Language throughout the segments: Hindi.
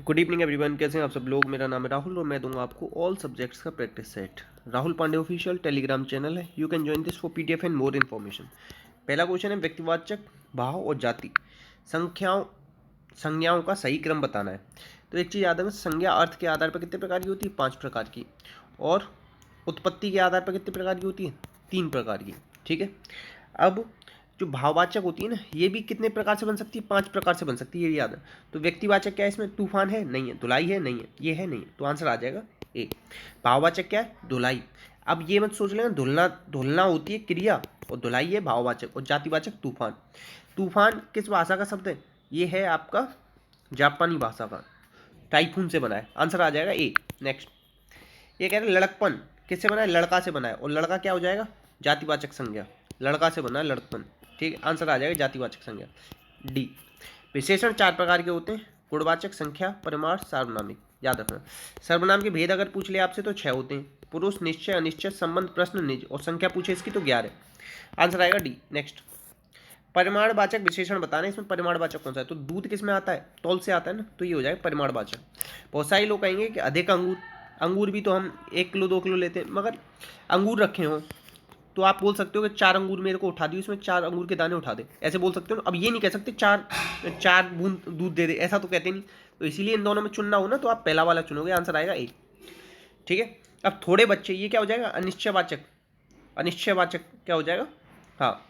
गुड इवनिंग एवरीवन, कैसे हैं आप सब लोग। मेरा नाम है राहुल और मैं दूंगा आपको ऑल सब्जेक्ट्स का practice set. Rahul Pandey official Telegram channel है। You can join this for PDF and more information. पहला क्वेश्चन है, व्यक्तिवाचक भाव और जाति संज्ञाओं का सही क्रम बताना है। तो एक चीज़ याद है, संज्ञा अर्थ के आधार पर कितने प्रकार की होती है? 5 प्रकार की। और उत्पत्ति के आधार पर कितने प्रकार की होती है? 3 प्रकार की। ठीक है। अब जो भाववाचक होती है ना, ये भी कितने प्रकार से बन सकती है? 5 प्रकार से बन सकती है, ये याद है। तो व्यक्तिवाचक क्या है इसमें? तूफान है, नहीं है। धुलाई है, नहीं है। ये है, नहीं है। तो आंसर आ जाएगा ए। भाववाचक क्या है? धुलाई। अब ये मत सोच लेना धुलना धुलना होती है क्रिया और धुलाई है भाववाचक। और जातिवाचक तूफान। तूफान किस भाषा का शब्द है? ये है आपका जापानी भाषा का, टाइफून से बना है। आंसर आ जाएगा ए। नेक्स्ट, ये कह रहे हैं लड़कपन किससे बना है? लड़का से बना है। और लड़का क्या हो जाएगा? जातिवाचक संज्ञा। लड़का से बना है लड़कपन। ठीक है, आंसर आ जाएगा जातिवाचक संज्ञा डी। विशेषण 4 प्रकार के होते हैं, गुणवाचक, संख्या, परिमाण, सार्वनामिक। याद रखना। सर्वनाम के भेद अगर पूछ ले आपसे तो 6 होते हैं, पुरुष, निश्चय, अनिश्चय, संबंध, प्रश्न, निज। और संख्या पूछे इसकी तो 11। आंसर आएगा डी। नेक्स्ट, परिमाणवाचक विशेषण बताना है। इसमें परिमाणवाचक कौन सा है? तो दूध किस में आता है? तौल से आता है ना, तो ये हो जाएगा परिमाणवाचक। बहुत सारे लोग कहेंगे कि अधिक अंगूर भी तो हम 1 किलो 2 किलो लेते हैं, मगर अंगूर रखे हो तो आप बोल सकते हो कि 4 अंगूर मेरे को उठा दियो, इसमें 4 अंगूर के दाने उठा दे, ऐसे बोल सकते हो। अब ये नहीं कह सकते 4 बूंद दूध दे दे, ऐसा तो कहते नहीं। तो इसीलिए इन दोनों में चुनना हो ना तो आप पहला वाला चुनोगे। आंसर आएगा ए। ठीक है। अब थोड़े बच्चे, ये क्या हो जाएगा? अनिश्चयवाचक। अनिश्चयवाचक क्या हो जाएगा? हाँ,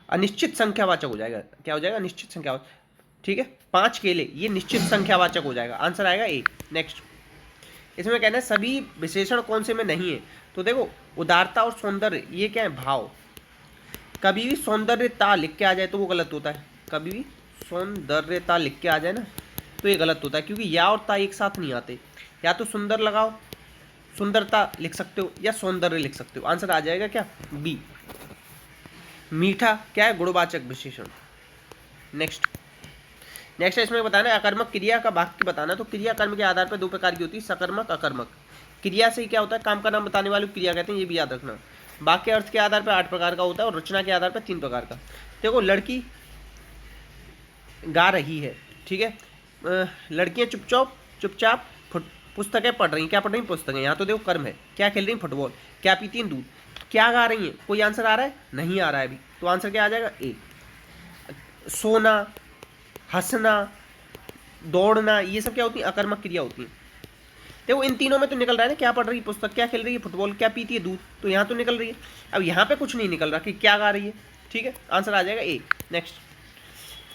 अनिश्चित संख्यावाचक हो जाएगा। क्या हो जाएगा? अनिश्चित संख्यावाचक। ठीक है। 5 केले, ये निश्चित संख्यावाचक हो जाएगा। आंसर आएगा ए। नेक्स्ट, इसमें कहना है सभी विशेषण कौन से में नहीं है? तो देखो, उदारता और सौंदर्य, ये क्या है? भाव। कभी भी सौंदर्यता लिख के आ जाए तो वो गलत होता है। कभी भी सौंदर्यता लिख के आ जाए ना तो ये गलत होता है, क्योंकि या और ता एक साथ नहीं आते। या तो सुंदर लगाओ, सुंदरता लिख सकते हो, या सौंदर्य लिख सकते हो। आंसर आ जाएगा क्या? बी। मीठा क्या है? गुणवाचक विशेषण। नेक्स्ट, है इसमें बताना है अकर्मक क्रिया का वाक्य बताना। तो क्रिया कर्म के आधार पर 2 प्रकार की होती है, सकर्मक, अकर्मक। क्रिया से क्या होता है? काम का नाम बताने वाली क्रिया कहते हैं, ये भी याद रखना। वाक्य अर्थ के आधार पर 8 प्रकार का होता है और रचना के आधार पर 3 प्रकार का। देखो, लड़की गा रही है, ठीक है। लड़कियां चुपचाप चुपचाप पुस्तकें पढ़ रही हैं। क्या पढ़ रही हैं? पुस्तकें। यहाँ तो देखो कर्म है। क्या खेल रही हैं? फुटबॉल। क्या पीती हैं? दूध। क्या गा रही हैं? कोई आंसर आ रहा है? नहीं आ रहा है अभी। तो आंसर क्या आ जाएगा? ए। सोना, हंसना, दौड़ना, ये सब क्या होती है? अकर्मक क्रिया होती है। देखो, इन तीनों में तो निकल रहा है ना, क्या पढ़ रही है? पुस्तक। क्या खेल रही है? फुटबॉल। क्या पीती है? दूध। तो यहाँ तो निकल रही है। अब यहाँ पे कुछ नहीं निकल रहा कि क्या गा रही है। ठीक है, आंसर आ जाएगा ए। नेक्स्ट,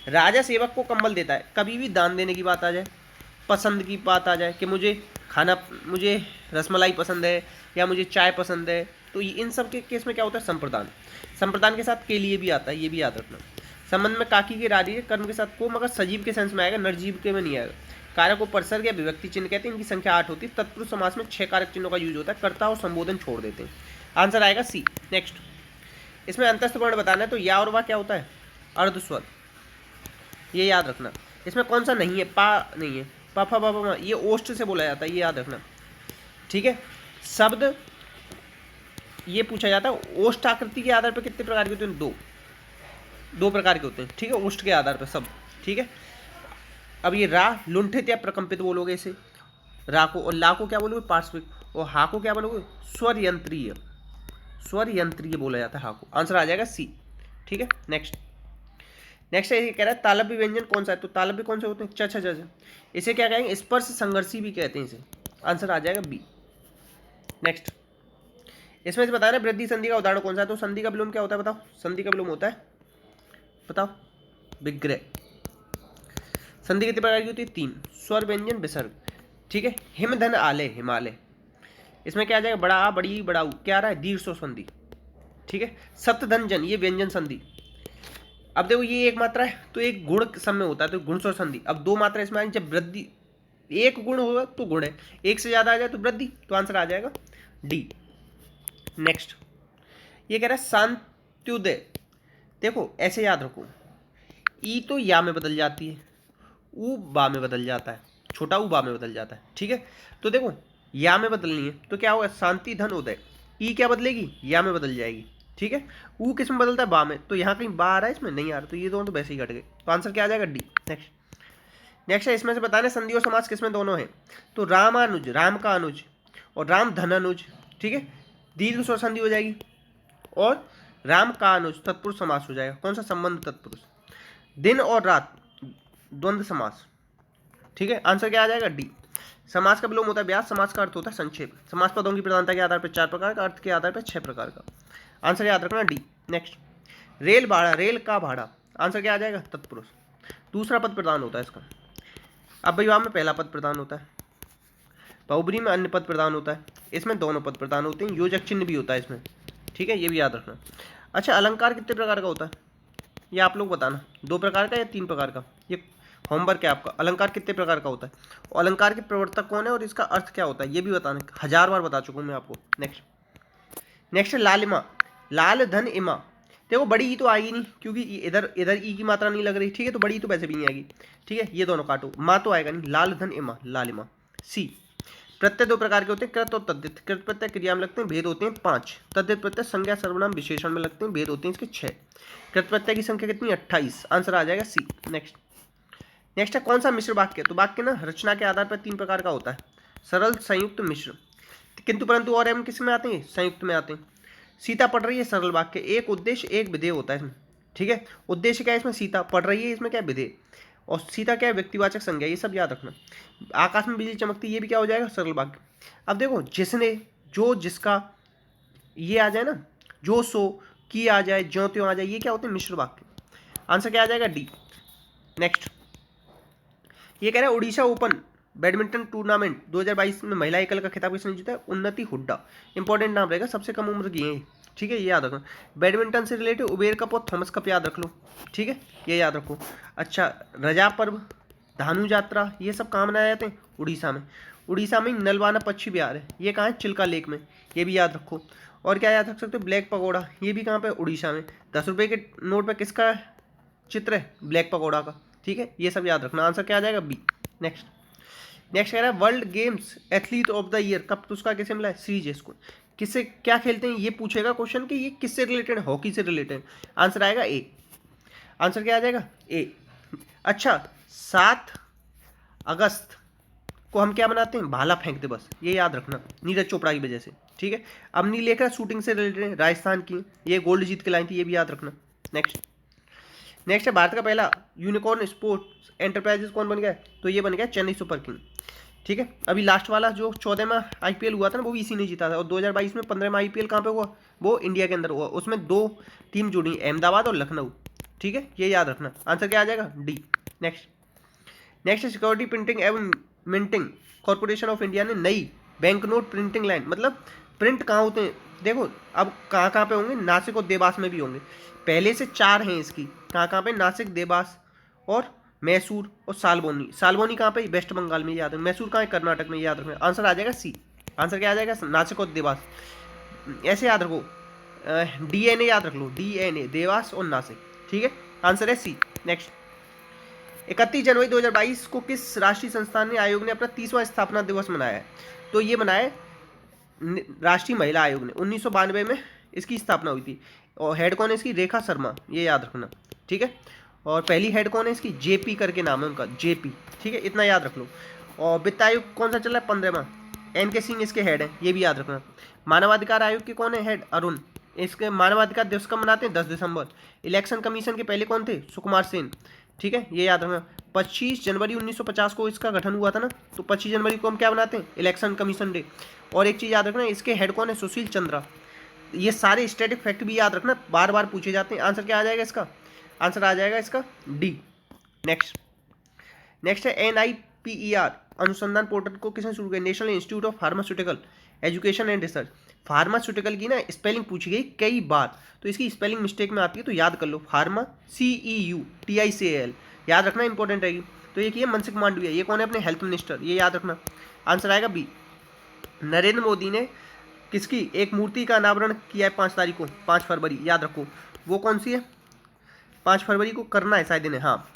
राजा सेवक को कंबल देता है। कभी भी दान देने की बात आ जाए, पसंद की बात आ जाए कि मुझे रसमलाई पसंद है या मुझे चाय पसंद है, तो इन सब के केस में क्या होता है? संप्रदान। संप्रदान के साथ के लिए भी आता है, ये भी याद रखना। संबंध में काकी की रारी है, कर्म के साथ को, मगर सजीव के सेंस में आएगा, निर्जीव के में नहीं आएगा। कारक को परसर्ग या विभक्ति चिन्ह कहते हैं, इनकी संख्या 8 होती है। तत्पुरुष समास में 6 कारक चिन्हों का यूज होता है, कर्ता और संबोधन छोड़ देते हैं। आंसर आएगा सी। नेक्स्ट, इसमें अंतस्थ वर्ण बताना है। तो या और वाह क्या होता है? अर्धस्वर, ये याद रखना। इसमें कौन सा नहीं है? पा नहीं है। पा फा पा पा, ये ओष्ठ से बोला जाता है, ये याद रखना। ठीक है। शब्द ये पूछा जाता है, ओष्ठ आकृति के आधार पर कितने प्रकार के होते हैं? 2 प्रकार के होते हैं। ठीक है, ओष्ठ के आधार पर सब। ठीक है। अब ये रा लुंठित या प्रकंपित बोलोगे इसे, रा को। और ला को क्या बोलोगे? पार्श्विक। और हा को क्या बोलोगे? स्वर यंत्रीय। स्वर यंत्रीय बोला जाता है हा को। आंसर आ जाएगा सी। ठीक है। नेक्स्ट, ये कह रहा है तालव्य व्यंजन कौन सा है? तो तालव्य कौन से होते हैं? च छ ज। इसे क्या कहेंगे? स्पर्श संघर्षी भी कहते हैं इसे। आंसर आ जाएगा बी। नेक्स्ट, इसमें से बताना वृद्धि संधि का उदाहरण कौन सा है? तो संधि का विलोम क्या होता है? बताओ। संधि का विलोम होता है, बताओ, विग्रह। संधि कितने प्रकार की होती है? 3, स्वर, व्यंजन, विसर्ग। ठीक है। हिम धन आले, हिमालय। इसमें क्या आ जाएगा? बड़ा आ, बड़ी, बड़ाऊ। क्या आ रहा है? दीर्घ स्वर संधि। ठीक है। सप्त धन जन, ये व्यंजन संधि। अब देखो, ये एक मात्रा है तो एक गुण सम में होता है, तो गुण स्वर संधि। अब 2 मात्रा इसमें आएंगे, जब वृद्धि, एक गुण होगा तो गुण है, एक से ज्यादा आ जाए तो वृद्धि। तो आंसर आ जाएगा डी। नेक्स्ट, ये कह रहा है शांत्युदय। देखो, ऐसे याद रखो, ई तो या में बदल जाती है, ऊ बा में बदल जाता है, छोटा ऊ बा में बदल जाता है। ठीक है। तो देखो, या में बदलनी है तो क्या होगा? शांति धन उदय। ई क्या बदलेगी? या में बदल जाएगी। ठीक है। ऊ किस में बदलता है? बा में। तो यहाँ कहीं बा आ रहा है, इसमें नहीं आ रहा, तो ये दोनों तो वैसे ही घट गए। तो आंसर क्या आ जाएगा? डी। नेक्स्ट, नेक्स्ट है इसमें से बताना संधि और समास किसमें दोनों है। तो रामानुज, राम का अनुज, और राम धनानुज, ठीक है, दीर्घ स्वर संधि हो जाएगी, और राम का अनुज तत्पुरुष समास हो जाएगा। कौन सा? संबंध तत्पुरुष। दिन और रात द्वंद्व समास, ठीक है, आंसर क्या आ जाएगा? डी। समास का विलोम होता है व्यास, समास का अर्थ होता है संक्षेप। समास पदों की प्रधानता के आधार पर 4 प्रकार का, अर्थ के आधार पर 6 प्रकार का। आंसर याद रखना डी। नेक्स्ट, रेल भाड़ा, रेल का भाड़ा, आंसर क्या आ जाएगा? तत्पुरुष। दूसरा पद प्रधान होता है इसका। अब विवाह में पहला पद प्रधान होता है, बहुब्री में अन्य पद प्रधान होता है, इसमें दोनों पद प्रधान होते हैं, योजक चिन्ह भी होता है इसमें, ठीक है, ये भी याद रखना। अच्छा, अलंकार कितने प्रकार का होता है ये आप लोग बताना, 2 प्रकार का या 3 प्रकार का, ये होमवर्क है आपका। अलंकार कितने प्रकार का होता है, और अलंकार के प्रवर्तक कौन है, और इसका अर्थ क्या होता है, ये भी बताना। 1000 बार बता चुका हूँ मैं आपको। नेक्स्ट लालिमा, लाल धन इमा। देखो बड़ी ई तो आएगी नहीं, क्योंकि इधर इधर ई की मात्रा नहीं लग रही, ठीक है, तो बड़ी ई तो वैसे भी नहीं आएगी, ठीक है, ये दोनों काटो, माँ तो आएगा नहीं। लाल धन इमा, लालिमा। सी, प्रत्यय 2 प्रकार के होते हैं, कृत और तद्धित। कृत प्रत्यय क्रिया में लगते हैं, भेद होते हैं 5। तद्धित प्रत्यय संज्ञा सर्वनाम विशेषण में लगते हैं, भेद होते हैं इसके 6। कृत प्रत्यय की संख्या कितनी? 28। आंसर आ जाएगा सी। नेक्स्ट है कौन सा मिश्र वाक्य। तो वाक्य ना रचना के आधार पर 3 प्रकार का होता है, सरल, संयुक्त, मिश्र। किंतु परंतु और एवं किस में आते हैं? संयुक्त में आते हैं। सीता पढ़ रही है, सरल वाक्य, एक उद्देश्य एक विधेय होता है इसमें, ठीक है। उद्देश्य क्या है इसमें? सीता पढ़ रही है, इसमें क्या है? विधेय। और सीता क्या है? व्यक्तिवाचक संज्ञा, ये सब याद रखना। आकाश में बिजली चमकती, ये भी क्या हो जाएगा? सरल वाक्य। अब देखो जिसने, जो, जिसका, ये आ जाए ना, जो, सो, की आ जाए, ज्यों त्यों आ जाए, ये क्या होते हैं? मिश्र वाक्य। आंसर क्या आ जाएगा? डी। नेक्स्ट, ये कह रहा है उड़ीसा ओपन बैडमिंटन टूर्नामेंट 2022 में महिला एकल का खिताब किसने जीता है? उन्नति हुड्डा। इंपॉर्टेंट नाम रहेगा, सबसे कम उम्र की है, ठीक है, ये याद रखो। बैडमिंटन से रिलेटेड उबेर कप और थॉमस कप याद रख लो, ठीक है, ये याद रखो। अच्छा, रजा पर्व, धानु यात्रा, ये सब कहाँ मनाए जाते हैं? उड़ीसा में। उड़ीसा में नलवाना पक्षी विहार है, ये कहाँ है? चिल्का लेक में, ये भी याद रखो। और क्या याद रख सकते हो? ब्लैक पकौड़ा, ये भी कहाँ पे? उड़ीसा में। 10 रुपये के नोट पर किसका चित्र है? ब्लैक पकौड़ा का, ठीक है, ये सब याद रखना। आंसर क्या आ जाएगा? बी। नेक्स्ट कह रहा है world games athlete of the year कब पुरस्कार किसे मिला है? श्रीजेश को। किससे क्या खेलते हैं ये पूछेगा क्वेश्चन कि ये किससे रिलेटेड है? हॉकी से रिलेटेड। आंसर आएगा ए। आंसर क्या आ जाएगा? ए। अच्छा, 7 अगस्त को हम क्या बनाते हैं? भाला फेंकते, बस ये याद रखना, नीरज चोपड़ा की वजह से, ठीक है। अब नहीं लेकर शूटिंग से रिलेटेड है, राजस्थान की, ये गोल्ड जीत के लाई थी, ये भी याद रखना। नेक्स्ट है भारत का पहला यूनिकॉर्न स्पोर्ट्स एंटरप्राइजेस कौन बन गया? तो ये बन गया चेन्नई सुपर किंग, ठीक है। अभी लास्ट वाला जो 14 में आईपीएल हुआ था ना, वो भी इसी ने जीता था। और 2022 में 15 में आईपीएल कहाँ पे हुआ? वो इंडिया के अंदर हुआ। उसमें 2 टीम जुड़ी, अहमदाबाद और लखनऊ, ठीक है, ये याद रखना। आंसर क्या आ जाएगा? डी। नेक्स्ट सिक्योरिटी प्रिंटिंग एवं मिंटिंग कॉर्पोरेशन ऑफ इंडिया ने नई बैंक नोट प्रिंटिंग लाइन, मतलब प्रिंट कहाँ होते हैं? देखो अब कहाँ पे होंगे? नासिक और देवास में भी होंगे। पहले से 4 हैं इसकी, कहाँ पे? नासिक, देवास और मैसूर और सालबोनी। सालबोनी कहाँ पे? वेस्ट बंगाल में, याद है। मैसूर कहाँ है? कर्नाटक में, याद रखना। आंसर आ जाएगा सी। आंसर क्या आ जाएगा? नासिक और देवास, ऐसे याद रखो। डीएनए याद रख लो, डीएनए, देवास और नासिक, ठीक है, आंसर है सी। नेक्स्ट, 31 जनवरी 2022 को किस राष्ट्रीय संस्थान ने आयोग ने अपना 30वां स्थापना दिवस मनाया है? तो ये मनाया राष्ट्रीय महिला आयोग ने। 1992 में इसकी स्थापना हुई थी। और हेड कौन है इसकी? रेखा शर्मा, ये याद रखना, ठीक है। और पहली हेड कौन है इसकी? जेपी करके नाम है उनका, जेपी, ठीक है, इतना याद रख लो। और वित्त आयोग कौन सा चल रहा है? 15वां, एन के सिंह इसके हेड हैं, ये भी याद रखना। मानवाधिकार आयोग के कौन है हेड? अरुण। इसके मानवाधिकार दिवस कब मनाते हैं? 10 दिसंबर। इलेक्शन कमीशन के पहले कौन थे? सुकुमार सेन, ठीक है, ये याद रखना। 25 जनवरी 1950 को इसका गठन हुआ था ना, तो 25 जनवरी को हम क्या बनाते हैं? Election commission day. और एक चीज़ याद रखना, इसके हेड कौन है? सुशील चंद्रा। ये सारे स्टैटिक फैक्ट भी याद रखना, बार बार पूछे जाते हैं। आंसर क्या आ जाएगा इसका? आंसर आ जाएगा इसका डी। नेक्स्ट है NIPER अनुसंधान पोर्टल को किसने शुरू किया? National institute of pharmaceutical education and research. Pharmaceutical की ना स्पेलिंग पूछी गई कई बार, तो इसकी स्पेलिंग मिस्टेक में आती है, तो याद कर लो, फार्मा, CEUTICAL, याद रखना, इंपॉर्टेंट रहेगी। तो ये मनसुख मांडविया, ये कौन है? अपने हेल्थ मिनिस्टर, ये याद रखना। आंसर आएगा बी। नरेंद्र मोदी ने किसकी एक मूर्ति का अनावरण किया है 5 तारीख को, 5 फरवरी, याद रखो, वो कौन सी है? 5 फरवरी को करना है शायद इन्हें, हाँ,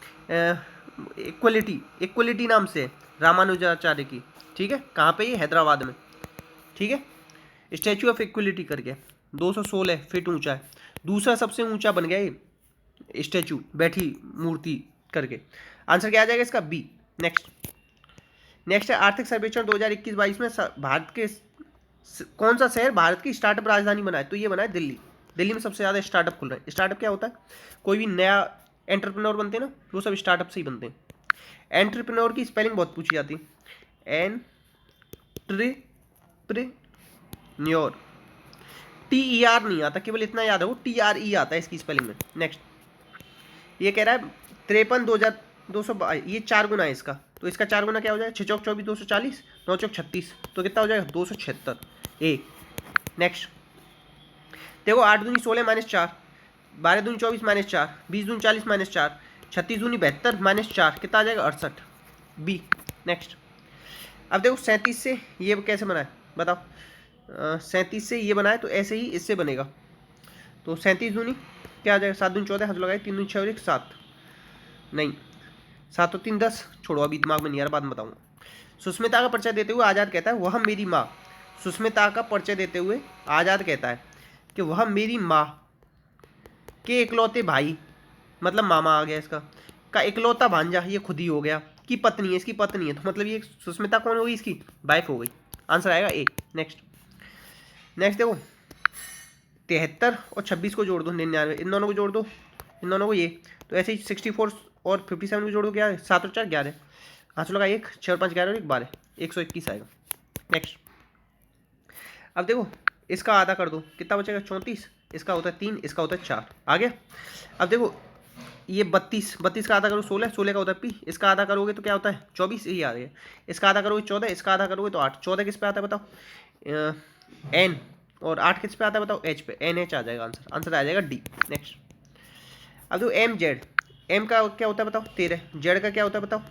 इक्वलिटी नाम से, रामानुजाचार्य की, ठीक है, कहाँ पे? ये हैदराबाद में, ठीक है, स्टैचू ऑफ इक्वलिटी करके 216 फीट ऊंचा है, दूसरा सबसे ऊंचा बन गया ये स्टैचू, बैठी मूर्ति करके। आंसर क्या आ जाएगा इसका? बी। नेक्स्ट है आर्थिक सर्वेक्षण 2021-22 में भारत के कौन सा शहर भारत की स्टार्टअप राजधानी बना है? तो ये बना है दिल्ली। दिल्ली में सबसे ज़्यादा स्टार्टअप खुल रहे हैं। स्टार्टअप क्या होता है? कोई भी नया एंटरप्रेन्योर बनते हैं ना, वो सब स्टार्टअप से ही बनते हैं। एंटरप्रेन्योर की स्पेलिंग बहुत पूछी जाती है। एंटरप्रेन्योर, TER नहीं आता, केवल इतना याद हो, TRE आता है इसकी स्पेलिंग में। नेक्स्ट ये कह रहा है 53 2200, ये 4 गुना है इसका, तो इसका 4 गुना क्या हो जाएगा? 6 चौक 24 240, 9 चौक 36, तो कितना हो जाएगा? 276 ए। नेक्स्ट देखो 8 दूनी 16 -4, 12 दूनी 24 -4, 20 दूनी 40 -4, 36 दूनी 72 -4, कितना आ जाएगा? 68 बी। नेक्स्ट अब देखो 37 से ये कैसे बना है बताओ? 37 से ये बना है तो ऐसे ही इससे बनेगा। तो 37 दूनी क्या आ जाएगा? 7 दूनी 14, हाथ लगाए, 3 दूनी 6 और 1 7, नहीं 7 और 3 10, छोड़ो अभी दिमाग में नहीं आ रहा, बाद में बताऊंगा। सुष्मिता का परिचय देते हुए आज़ाद कहता है वह मेरी माँ। सुष्मिता का परिचय देते हुए आज़ाद कहता है कि वह मेरी माँ के इकलौते भाई, मतलब मामा आ गया इसका, का इकलौता भांजा, ये खुद ही हो गया, की पत्नी है, इसकी पत्नी है, तो मतलब ये सुष्मिता कौन हो गई? इसकी वाइफ हो गई। आंसर आएगा ए। नेक्स्ट देखो 73 और 26 को जोड़ दो, 99, इन दोनों को जोड़ दो, इन दोनों को ये, तो ऐसे ही 64 और 57 को जोड़ दो, क्या है? 7 और 4 11, आंसर लगा 1, 6 और 5 11 और 1 12, 121 आएगा। नेक्स्ट अब देखो इसका आधा कर दो, कितना बचेगा? 34, इसका होता है 3, इसका होता है 4, आ गया। अब देखो ये 32 का आधा करो 16 का होता है पी, इसका आधा करोगे तो क्या होता है? 24, यही आ गया। इसका आधा करोगे 14, इसका आधा करोगे तो 8, 14 किस पे आता है बताओ? एन, और 8 किस पे आता है बताओ? एच पे, NH आ जाएगा आंसर आ जाएगा डी। नेक्स्ट अब देखो MZ, M का क्या होता है बताओ? 13, Z का क्या होता है बताओ?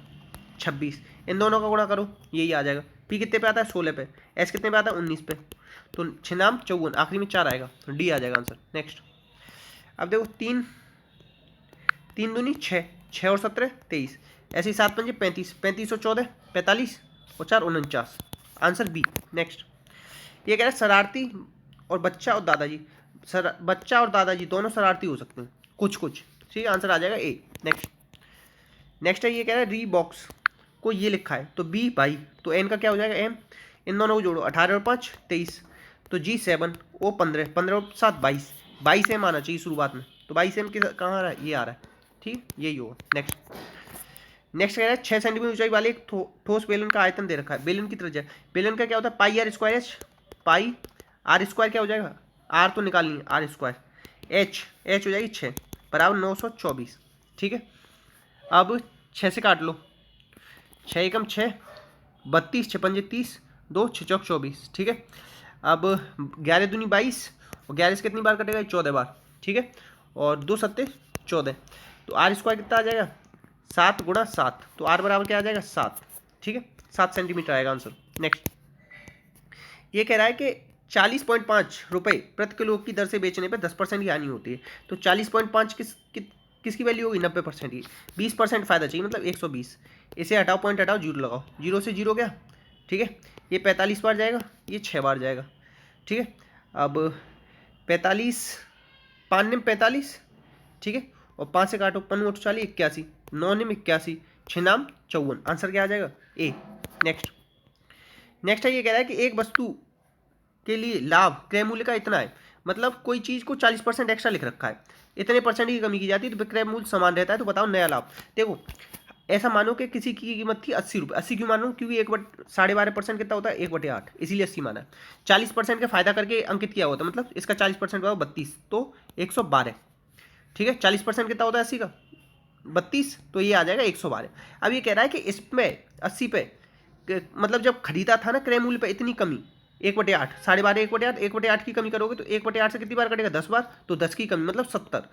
26, इन दोनों का गुणा करो, यही आ जाएगा। P कितने पे आता है? 16 पे, S कितने पे आता है? 19 पे, तो 6 नाम 54, आखिरी में 4 आएगा, तो डी आ जाएगा आंसर। नेक्स्ट अब देखो 3 दूनी 6, 6 और 17 23, ऐसे ही 7 पंजे 35, 35 और 14 45 और 4 49, आंसर बी। नेक्स्ट ये कह रहा है शरारती और बच्चा और दादाजी, बच्चा और दादाजी दोनों शरारती हो सकते हैं कुछ, ठीक है, आंसर आ जाएगा ए। नेक्स्ट है ये कह रहा है रीबॉक्स को ये लिखा है, तो बी भाई, तो एन का क्या हो जाएगा? एम, इन दोनों को जोड़ो, 18 और 5 23, तो G 7, O 15, 15 और 7 22, 22 एम आना चाहिए शुरुआत में, तो 22 एम कहाँ आ रहा है? ये आ रहा है, ठीक, यही होगा। नेक्स्ट कह रहा है 6 सेंटीमीटर ऊंचाई वाले एक ठोस बेलन का आयतन दे रखा है, बेलन की त्रिज्या, बेलन का क्या होता है? Pi r square h, pi r square क्या हो जाएगा? आर तो निकालनी है, आर स्क्वायर, एच हो जाएगी 6 बराबर 924, ठीक है। अब 6 से काट लो, 6 एकम 6, 32, 6 पंजे 30, 2 6 चौक 24, ठीक है। अब 11 दूनी 22, और 11 से कितनी बार कटेगा? 14 बार, ठीक है, और 2 सत्ते 14, तो आर स्क्वायर कितना आ जाएगा? 7 गुणा 7, तो आर बराबर क्या आ जाएगा? 7, ठीक है, 7 सेंटीमीटर आएगा आंसर। नेक्स्ट ये कह रहा है कि 40.5 रुपये प्रति किलो की दर से बेचने पे 10% की हानि होती है, तो 40.5 किसकी वैल्यू होगी? 90% की, 20% फायदा चाहिए, मतलब 120, इसे हटाओ, पॉइंट हटाओ, जीरो लगाओ, जीरो से जीरो गया, ठीक है, ये 45 बार जाएगा, ये 6 बार जाएगा, ठीक है। अब 45 5 निम 45, ठीक है, और 5 से काटो, 5 8 40 81, 9 निम 81, 6 नाम 54, आंसर क्या आ जाएगा? ए। नेक्स्ट है ये कह रहा है कि एक वस्तु के लिए लाभ क्रय मूल्य का इतना है, मतलब कोई चीज़ को 40% एक्स्ट्रा लिख रखा है, इतने परसेंट की कमी की जाती है तो विक्रय मूल्य समान रहता है, तो बताओ नया लाभ। देखो ऐसा मानो कि किसी की कीमत थी 80 रुपये, 80 क्यों मानो? क्योंकि 12.5% कितना होता है? 1/8, इसीलिए 80 माना है। 40% का फायदा करके अंकित किया होता है, मतलब इसका 40% होगा 32, तो 112, ठीक है। 40% कितना होता है 80 का? 32, तो ये आ जाएगा 112। अब ये कह रहा है कि इसमें 80 पे मतलब जब खरीदा था ना क्रय मूल्य पे इतनी कमी, 1/8, 12.5 1/8, 1/8 की कमी करोगे तो 1/8 से कितनी बार कटेगा? 10 बार, तो 10 की कमी मतलब 70,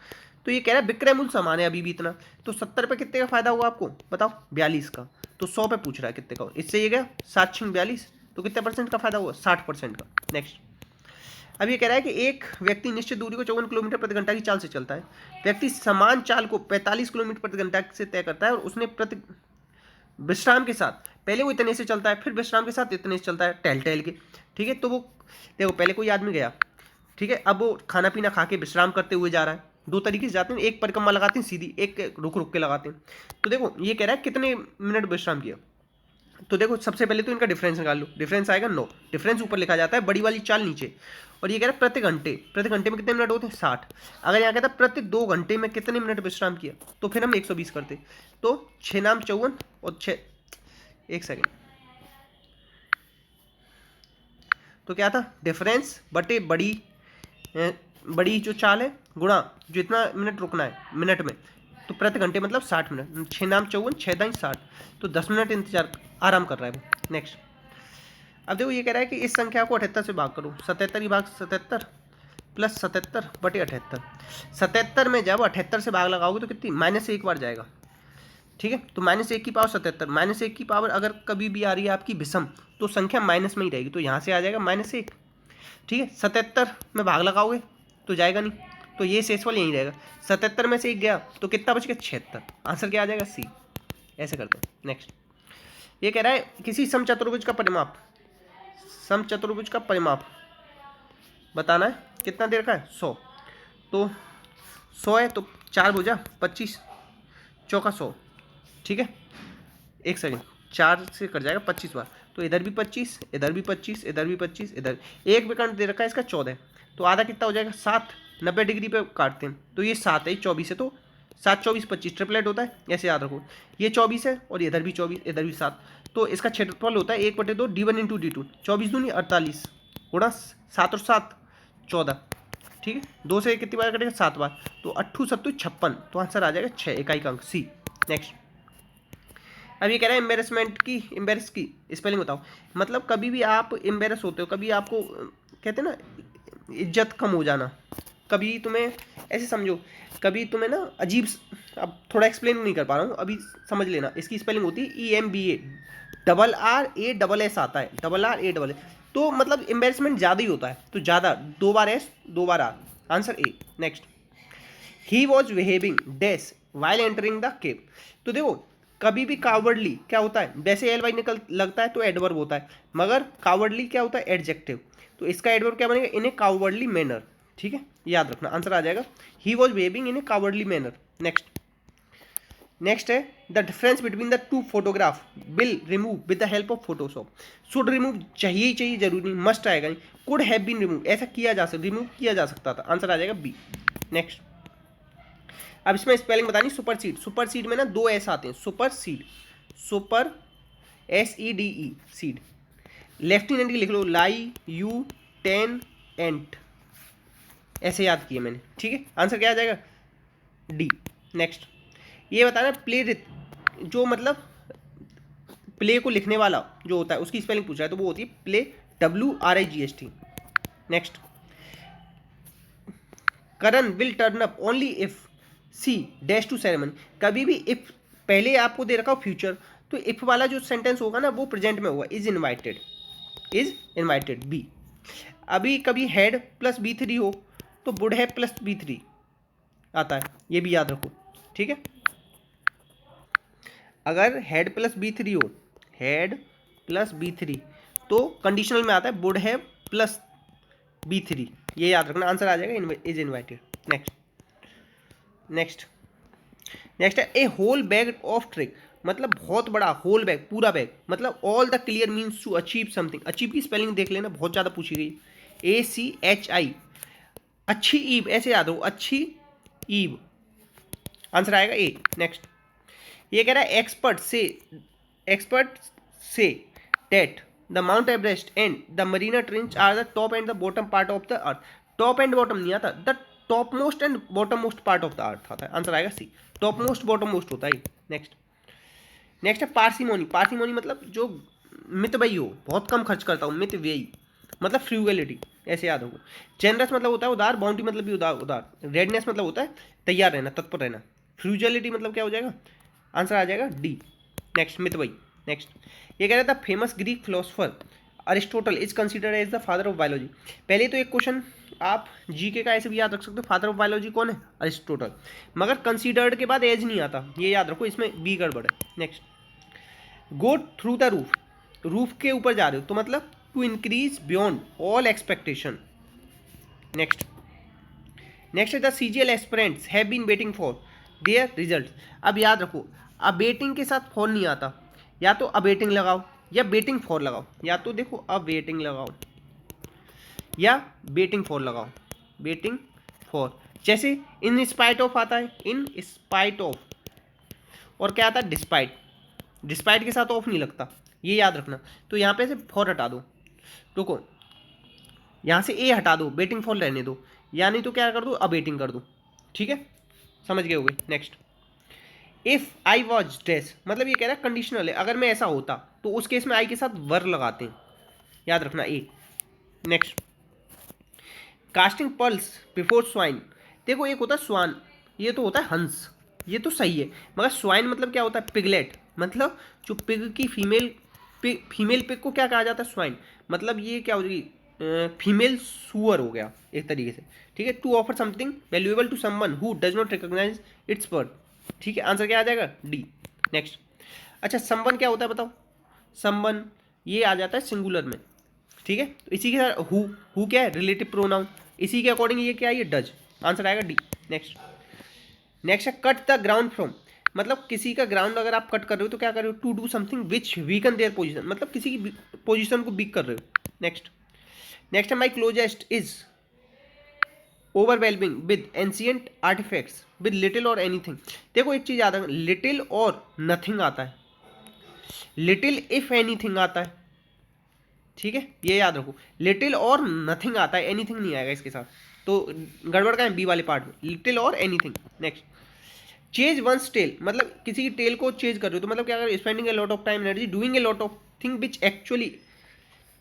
तो ये कह रहा है विक्रय मूल्य समान है अभी भी इतना, तो 70 पे कितने का फायदा हुआ आपको बताओ? 42 का, तो 100 पे पूछ रहा है कितने का, इससे ये गया 7 6 42, तो कितने परसेंट का फायदा हुआ? 60% का। नेक्स्ट अब ये कह रहा है कि एक व्यक्ति निश्चित दूरी को 54 किलोमीटर प्रति घंटा की चाल से चलता है, व्यक्ति समान चाल को 45 किलोमीटर प्रति घंटा से तय करता है, और उसने प्रति विश्राम के साथ, पहले वो इतने से चलता है, फिर विश्राम के साथ इतने से चलता है, टहल के, ठीक है। तो वो देखो पहले कोई आदमी गया, ठीक है, अब वो खाना पीना खा के विश्राम करते हुए जा रहा है, दो तरीके से जाते हैं, एक परिक्रमा लगाते हैं सीधी, एक रुक रुक के लगाते हैं। तो देखो ये कह रहा है कितने मिनट विश्राम किया। तो देखो सबसे पहले तो इनका डिफरेंस निकाल लो, डिफरेंस आएगा 9, डिफरेंस ऊपर लिखा जाता है, बड़ी वाली चाल नीचे। और ये कह रहा है प्रति घंटे में कितने मिनट होते हैं 60। अगर यहाँ कहता है प्रति 2 घंटे में कितने मिनट विश्राम किया, तो फिर हम 120 करते। तो 6 नाम 54 और 6, एक सेकेंड, तो क्या था डिफरेंस बटे बड़ी जो चाल है गुणा जो इतना मिनट रुकना है मिनट में, तो प्रति घंटे मतलब 60 मिनट, 6 नाम 54 6 दाई 60, तो 10 मिनट इंतजार आराम कर रहा है वो। नेक्स्ट, अब देखो ये कह रहा है कि इस संख्या को 78 से भाग करो, 77 की भाग 77 प्लस 77 बटे 78। 77 में जब 78 से भाग लगाओगे तो कितनी -1 बार जाएगा, ठीक है। तो -1 की पावर 77, -1 की पावर अगर कभी भी आ रही है आपकी विषम तो संख्या माइनस में ही रहेगी, तो यहाँ से आ जाएगा -1, ठीक है। 77 में भाग लगाओगे तो जाएगा नहीं, तो ये शेषफल यहीं रहेगा। 77 में से 1 गया तो कितना बच गया 76, आंसर क्या आ जाएगा सी। ऐसे करते हैं। नेक्स्ट, ये कह रहा है किसी समचतुर्भुज का परिमाप, समचतुर्भुज का परिमाप बताना है, कितना देर का है 100, तो 100 है तो 4 भुजा 25 चौका 100, ठीक है। एक सेकेंड, 4 से कट जाएगा 25 बार, तो इधर भी 25 इधर भी 25 इधर भी 25 इधर, एक विकर्ण दे रखा है इसका 14, तो आधा कितना हो जाएगा 7, 90 डिग्री पे काटते हैं तो ये 7 है, 24 है, तो 7 24 25 ट्रिपलेट होता है, ऐसे याद रखो। ये 24 है और इधर भी 24 इधर भी 7, तो इसका क्षेत्रफल होता है 1/2 D1 × D2, 24 दूनी 48 गुणा 7 और 7 14, ठीक है। 2 से कितनी बार कटेगा 7 बार, तो 8 7 56, तो आंसर आ जाएगा 6, इकाई का अंक सी। नेक्स्ट, अब ये कह रहा है एम्बेरस की स्पेलिंग बताओ। मतलब कभी भी आप एम्बेरस होते हो, कभी आपको कहते हैं ना इज्जत कम हो जाना, कभी तुम्हें ऐसे समझो, कभी तुम्हें ना अजीब, अब थोड़ा एक्सप्लेन नहीं कर पा रहा हूँ अभी, समझ लेना। इसकी स्पेलिंग होती है EMBA, RRASS आता है, RRASS, तो मतलब एम्बेरसमेंट ज़्यादा ही होता है, तो ज़्यादा 2 बार S 2 bar R, answer A. Next, he was behaving dash while entering the cave. तो देखो कभी भी कावर्डली क्या होता है, वैसे एल वाई निकल लगता है तो एडवर्ब होता है, मगर कावर्डली क्या होता है एडजेक्टिव, तो इसका एडवर्ब क्या बनेगा इन ए कावर्डली मैनर, ठीक है, याद रखना, आंसर आ जाएगा ही was behaving in a cowardly manner. Next है the difference between the 2 photograph will remove with the help of Photoshop. Should remove चाहिए ही चाहिए, जरूरी नहीं, मस्ट आएगा नहीं, कुड हैव बीन रिमूव ऐसा किया जा सकता, रिमूव किया जा सकता था, आंसर आ जाएगा बी। नेक्स्ट, अब इसमें स्पेलिंग बतानी, सुपरसीड में ना 2 एस आते हैं, सुपर SEDE सीड, लेफ्टिनेंट की लिख लो लाई यू टेन एंट, ऐसे याद किए मैंने, ठीक है, आंसर क्या आ जाएगा डी। नेक्स्ट, ये बताना प्ले जो मतलब प्ले को लिखने वाला जो होता है उसकी स्पेलिंग पूछ रहा है, तो वो होती है play WRIGST। Next, Karan will turn up only if C dash to ceremony. कभी भी इफ पहले आपको दे रखा हो फ्यूचर, तो इफ वाला जो सेंटेंस होगा ना वो प्रेजेंट में होगा, इज इनवाइटेड बी। अभी कभी हेड प्लस B3 हो तो वुड हैव प्लस B3 आता है, ये भी याद रखो, ठीक है। अगर हेड प्लस B3 हो, हेड प्लस B3 तो कंडीशनल में आता है वुड हैव प्लस B3, ये याद रखना, आंसर आ जाएगा इज इनवाइटेड। नेक्स्ट है a whole bag of trick, मतलब बहुत बड़ा, होल बैग पूरा बैग, मतलब all the clear means to achieve something. Achieve की स्पेलिंग देख लेना, बहुत ज़्यादा पूछी गई, ACHI, अच्छी ईव, ऐसे याद हो, अच्छी ईव, आंसर आएगा ए। नेक्स्ट, ये कह रहा है एक्सपर्ट से that the Mount Everest and the Mariana Trench are the top and the bottom part of the earth. Top and bottom नहीं आता, the topmost and bottommost part of the earth आता है, आंसर आएगा C, topmost bottommost होता है। नेक्स्ट है पार्सिमोनी मतलब जो मितव्ययी हो, बहुत कम खर्च करता हूँ, मितव्ययी मतलब फ्रूगैलिटी, ऐसे याद होगा। जेनरस मतलब होता है उदार, बाउंटी मतलब भी उदार, रेडनेस मतलब होता है तैयार रहना, तत्पर रहना, फ्रूगैलिटी मतलब क्या हो जाएगा, आंसर आ जाएगा डी। नेक्स्ट, मितव्ययी। नेक्स्ट, ये कह रहा था famous Greek philosopher Aristotle is considered as the father of biology. पहले तो एक क्वेश्चन आप जीके का ऐसे भी याद रख सकते हो, फादर ऑफ बायोलॉजी कौन है, अरिस्टोटल, मगर कंसीडर्ड के बाद एज नहीं आता, ये याद रखो, इसमें बी गड़बड़ है। Next, go through the roof के ऊपर जा रहे हो तो मतलब to increase beyond all expectation. Next, next है the CGL aspirants have been waiting for their result. अब याद रखो, अवेटिंग के साथ फॉर नहीं आता, या तो अवेटिंग लगाओ या वेटिंग फॉर लगाओ, या तो देखो अवेटिंग लगाओ या वेटिंग फॉर लगाओ, वेटिंग फॉर। जैसे इन स्पाइट ऑफ आता है, इन स्पाइट ऑफ, और क्या आता है डिस्पाइट, डिस्पाइट के साथ ऑफ नहीं लगता, ये याद रखना। तो यहाँ पे से फॉर हटा दो, रुको यहाँ से ए हटा दो, वेटिंग फॉर रहने दो, या नहीं तो क्या कर दो अवेटिंग कर दो, ठीक है, समझ गए होगे। नेक्स्ट, इफ आई वॉज डेस, मतलब ये कह रहा है कंडीशनल है, अगर मैं ऐसा होता तो उस केस में आई के साथ वर लगाते हैं, याद रखना A. Next, casting pearls before swine, देखो एक होता है स्वान, ये तो होता है हंस, ये तो सही है, मगर स्वाइन मतलब क्या होता है पिगलेट, मतलब जो पिग की फीमेल पिग को क्या कहा जाता है स्वाइन, मतलब ये क्या हो जाएगी फीमेल सुअर हो गया एक तरीके से, ठीक है। To offer something valuable to someone who does not recognise its worth, ठीक है, आंसर क्या आ जाएगा डी। नेक्स्ट, अच्छा समवन क्या होता है बताओ, समवन ये आ जाता है सिंगुलर में, ठीक है, तो इसी के साथ हु क्या है रिलेटिव प्रोनाउन, इसी के अकॉर्डिंग ये क्या है ये डज, आंसर आएगा डी। नेक्स्ट है कट द ग्राउंड फ्रॉम, मतलब किसी का ग्राउंड अगर आप कट कर रहे हो तो क्या कर रहे हो, to do something which weaken their position, मतलब किसी की पोजीशन को वीक कर रहे हो। नेक्स्ट है my closest is overwhelming with ancient artefacts with little or anything, देखो एक चीज याद है, लिटिल और नथिंग आता है, लिटिल इफ एनीथिंग आता है, ठीक है, ये याद रखो, लिटिल और नथिंग आता है, एनीथिंग नहीं आएगा इसके साथ, तो गड़बड़ का है बी वाले पार्ट में, little or anything. Next, chase one's tail, मतलब किसी की टेल को चेज कर रहे हो, तो मतलब क्या कर रहे हो, spending a lot of time energy doing a lot of thing which actually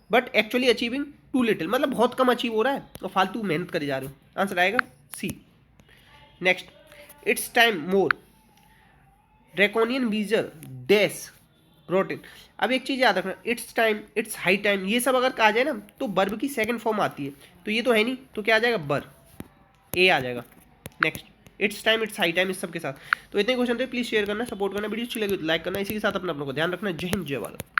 but actually achieving too little, मतलब बहुत कम अचीव हो रहा है और फालतू मेहनत करे जा रहे हो, आंसर आएगा C. Next, it's time more draconian visor dash rotten, अब एक चीज़ याद रखना, it's time it's high time ये सब अगर कहा जाए ना तो वर्ब की सेकंड फॉर्म आती है, तो ये तो है नहीं, तो क्या आ जाएगा बर, ए आ जाएगा। Next, it's time it's high time इस सब के साथ। तो इतने क्वेश्चन थे, प्लीज़ शेयर करना, सपोर्ट करना, वीडियो अच्छी लगी तो लाइक करना, इसी के साथ अपना अपनों को ध्यान रखना। जय हिंद जय भारत।